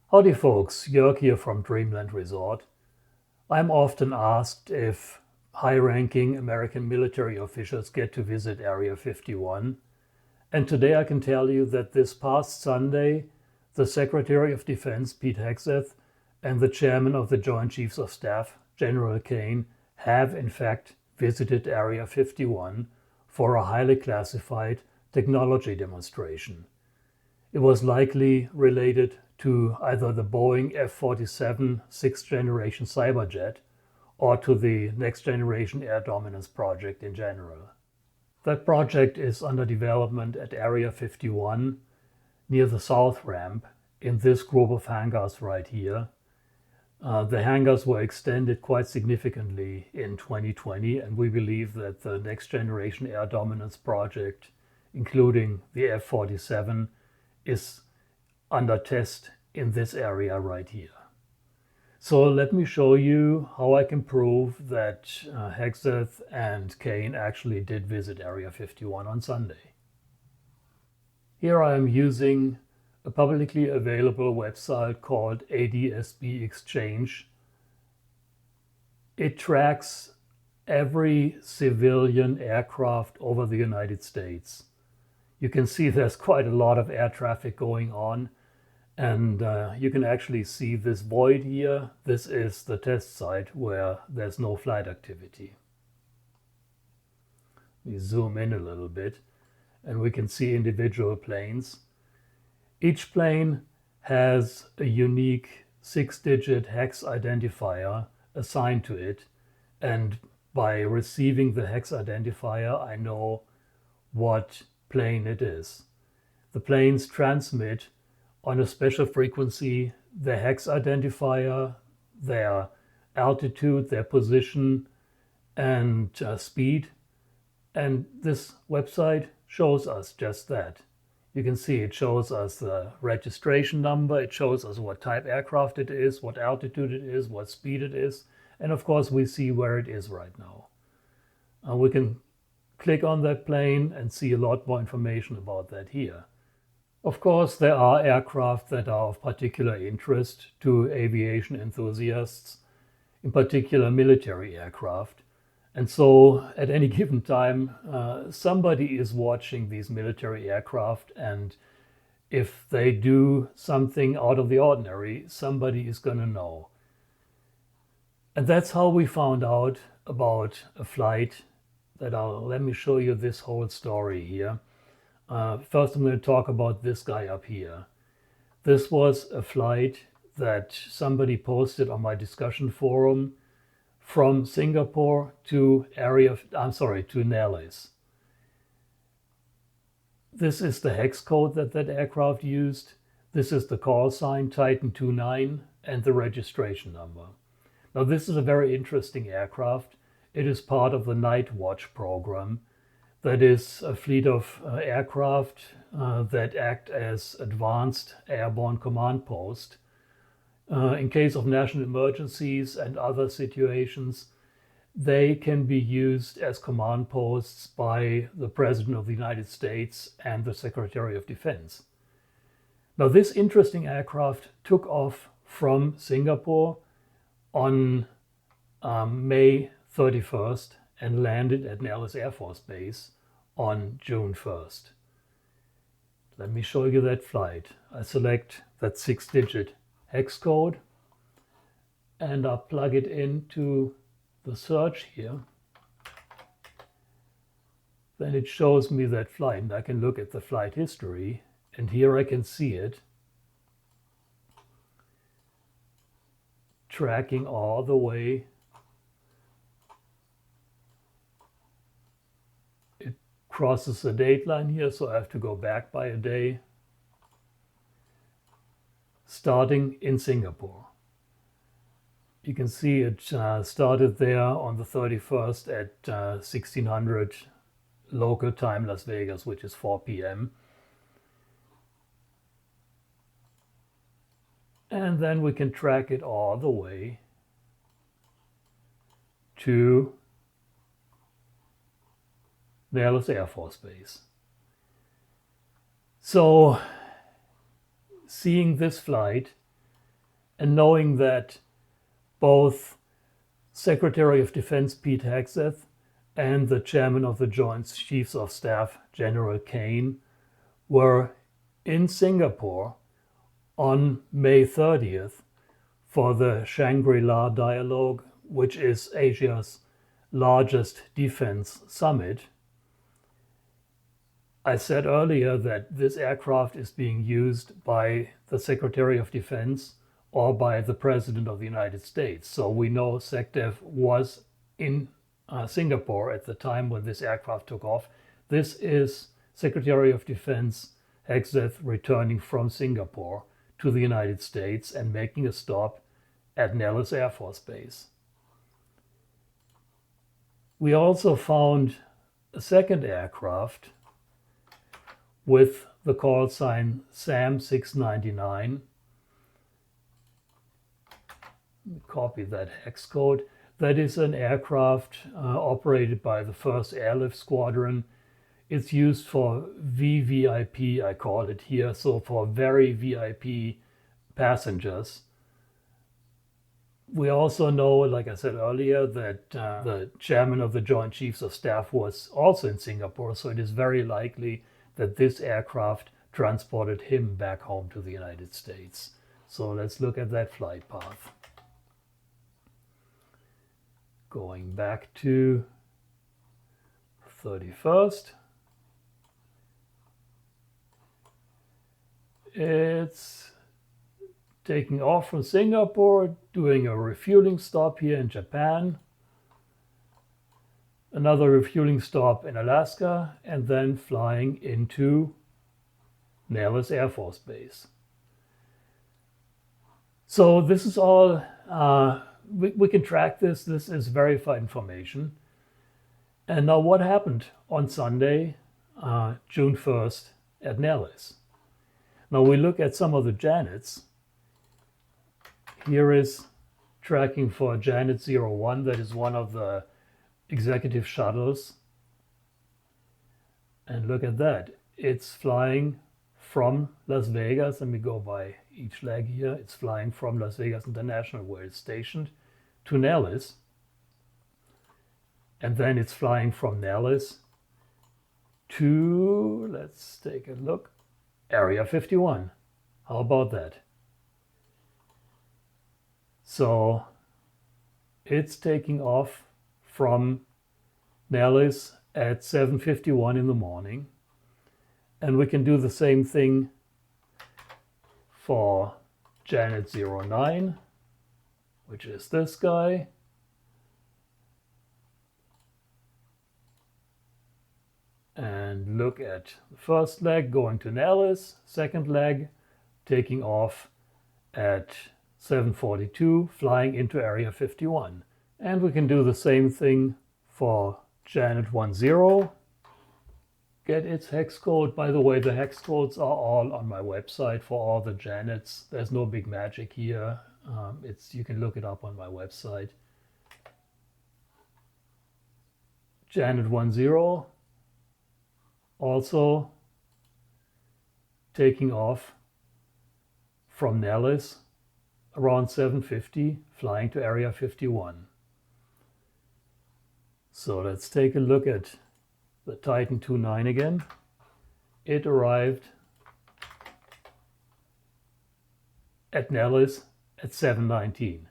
Howdy folks, Jörg here from Dreamland Resort. I'm often asked if high-ranking American military officials get to visit Area 51. And today I can tell you that this past Sunday, the Secretary of Defense, Pete Hegseth, and the Chairman of the Joint Chiefs of Staff, General Caine, have in fact visited Area 51 for a highly classified technology demonstration. It was likely related to either the Boeing F-47 sixth-generation cyberjet or to the next-generation air dominance project in general. That project is under development at Area 51 near the south ramp in this group of hangars right here. The hangars were extended quite significantly in 2020, and we believe that the next-generation air dominance project, including the F-47, is under test in this area right here. So let me show you how I can prove that Hegseth and Caine actually did visit Area 51 on Sunday. Here I am using a publicly available website called ADSB Exchange. It tracks every civilian aircraft over the United States. You can see there's quite a lot of air traffic going on, and you can actually see this void here. This is the test site where there's no flight activity. We zoom in a little bit and we can see individual planes. Each plane has a unique 6-digit hex identifier assigned to it, and by receiving the hex identifier I know what plane it is. The planes transmit on a special frequency the hex identifier, their altitude, their position, and speed, and this website shows us just that. You can see it shows us the registration number, it shows us what type aircraft it is, what altitude it is, what speed it is, and of course we see where it is right now. We can click on that plane and see a lot more information about that here. Of course, there are aircraft that are of particular interest to aviation enthusiasts, in particular military aircraft. And so at any given time, somebody is watching these military aircraft, and if they do something out of the ordinary, somebody is going to know. And that's how we found out about a flight let me show you this whole story here. First I'm going to talk about this guy up here. This was a flight that somebody posted on my discussion forum from Singapore to Nellis. This is the hex code that aircraft used. This is the call sign Titan 29 and the registration number. Now this is a very interesting aircraft. It is part of the Night Watch program. That is a fleet of aircraft that act as advanced airborne command post. In case of national emergencies and other situations, they can be used as command posts by the President of the United States and the Secretary of Defense. Now this interesting aircraft took off from Singapore on May 31st and landed at Nellis Air Force Base on June 1st. Let me show you that flight. I select that 6-digit hex code and I plug it into the search here. Then it shows me that flight, and I can look at the flight history, and here I can see it tracking all the way. It crosses the date line here, so I have to go back by a day, starting in Singapore. You can see it started there on the 31st at 1600 local time Las Vegas, which is 4 p.m. And then we can track it all the way to Nellis Air Force Base. So seeing this flight And knowing that both Secretary of Defense Pete Hegseth and the chairman of the Joint Chiefs of Staff, General Caine, were in Singapore on May 30th for the Shangri-La Dialogue, which is Asia's largest defense summit. I said earlier that this aircraft is being used by the Secretary of Defense or by the President of the United States. So we know SECDEF was in Singapore at the time when this aircraft took off. This is Secretary of Defense Hegseth returning from Singapore to the United States and making a stop at Nellis Air Force Base. We also found a second aircraft with the call sign SAM 699. Copy that hex code. That is an aircraft operated by the 1st Airlift Squadron. It's used for VVIP, I call it here, so for very VIP passengers. We also know, like I said earlier, that the chairman of the Joint Chiefs of Staff was also in Singapore, so it is very likely that this aircraft transported him back home to the United States. So let's look at that flight path. Going back to 31st. It's taking off from Singapore, doing a refueling stop here in Japan, another refueling stop in Alaska, and then flying into Nellis Air Force Base. So this is all, we can track this. This is verified information. And now what happened on Sunday, June 1st at Nellis? Now we look at some of the Janets. Here is tracking for Janet 01. That is one of the executive shuttles. And look at that. It's flying from Las Vegas. Let me go by each leg here. It's flying from Las Vegas International, where it's stationed, to Nellis. And then it's flying from Nellis to, let's take a look, Area 51. How about that? So it's taking off from Nellis at 7:51 in the morning. And we can do the same thing for Janet 09, which is this guy. And look at the first leg going to Nellis, second leg taking off at 7:42, flying into Area 51. And we can do the same thing for Janet 10. Get its hex code. By the way, the hex codes are all on my website for all the Janets. There's no big magic here. You can look it up on my website. Janet 10 also taking off from Nellis around 7:50, flying to Area 51. So let's take a look at the Titan 29 again. It arrived at Nellis at 7:19.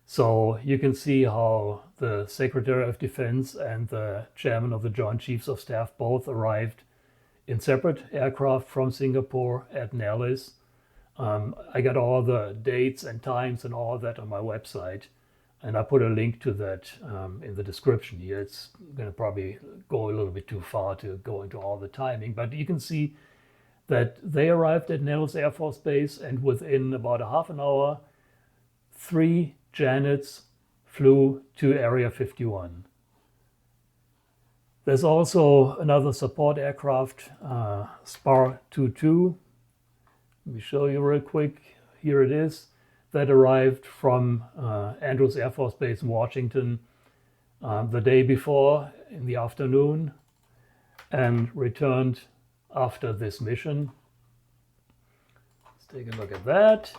So you can see how the Secretary of Defense and the Chairman of the Joint Chiefs of Staff both arrived in separate aircraft from Singapore at Nellis. I got all the dates and times and all that on my website, and I put a link to that in the description here. It's going to probably go a little bit too far to go into all the timing, but you can see that they arrived at Nellis Air Force Base, and within about a half an hour, 3 Janets flew to Area 51. There's also another support aircraft, SPAR 22. Let me show you real quick. Here it is. That arrived from Andrews Air Force Base in Washington the day before in the afternoon and returned after this mission. Let's take a look at that.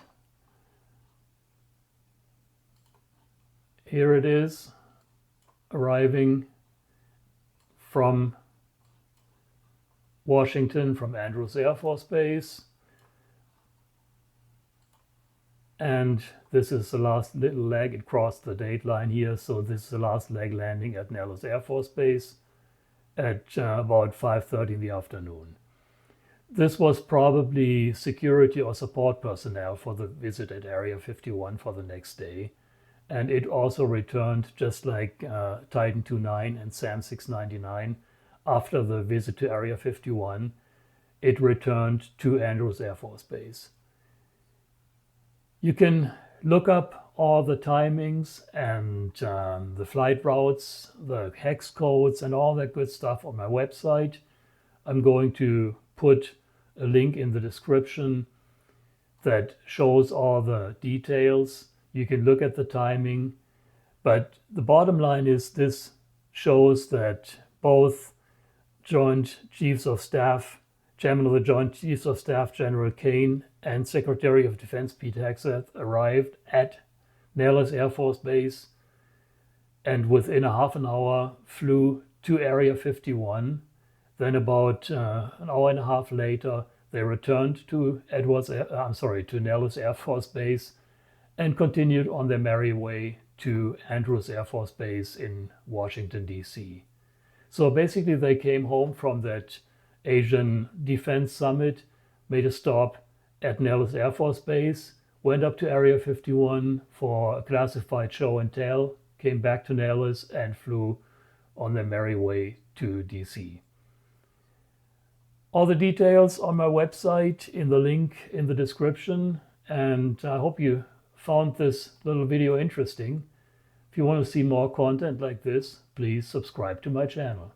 Here it is, arriving from Washington, from Andrews Air Force Base. And this is the last little leg. It crossed the date line here, so this is the last leg landing at Nellis Air Force Base at about 5:30 in the afternoon. This was probably security or support personnel for the visit at Area 51 for the next day. And it also returned, just like Titan 29 and SAM 699, after the visit to Area 51, it returned to Andrews Air Force Base. You can look up all the timings and the flight routes, the hex codes, and all that good stuff on my website. I'm going to put a link in the description that shows all the details. You can look at the timing, but the bottom line is this shows that both Joint Chiefs of Staff, Chairman of the Joint Chiefs of Staff, General Caine, and Secretary of Defense Pete Hegseth arrived at Nellis Air Force Base and within a half an hour flew to Area 51. Then about an hour and a half later, they returned to Nellis Air Force Base and continued on their merry way to Andrews Air Force Base in Washington, D.C. So basically they came home from that Asian Defense Summit, made a stop at Nellis Air Force Base, went up to Area 51 for a classified show and tell, came back to Nellis and flew on their merry way to D.C. All the details on my website in the link in the description, and I hope you found this little video interesting. If you want to see more content like this, please subscribe to my channel.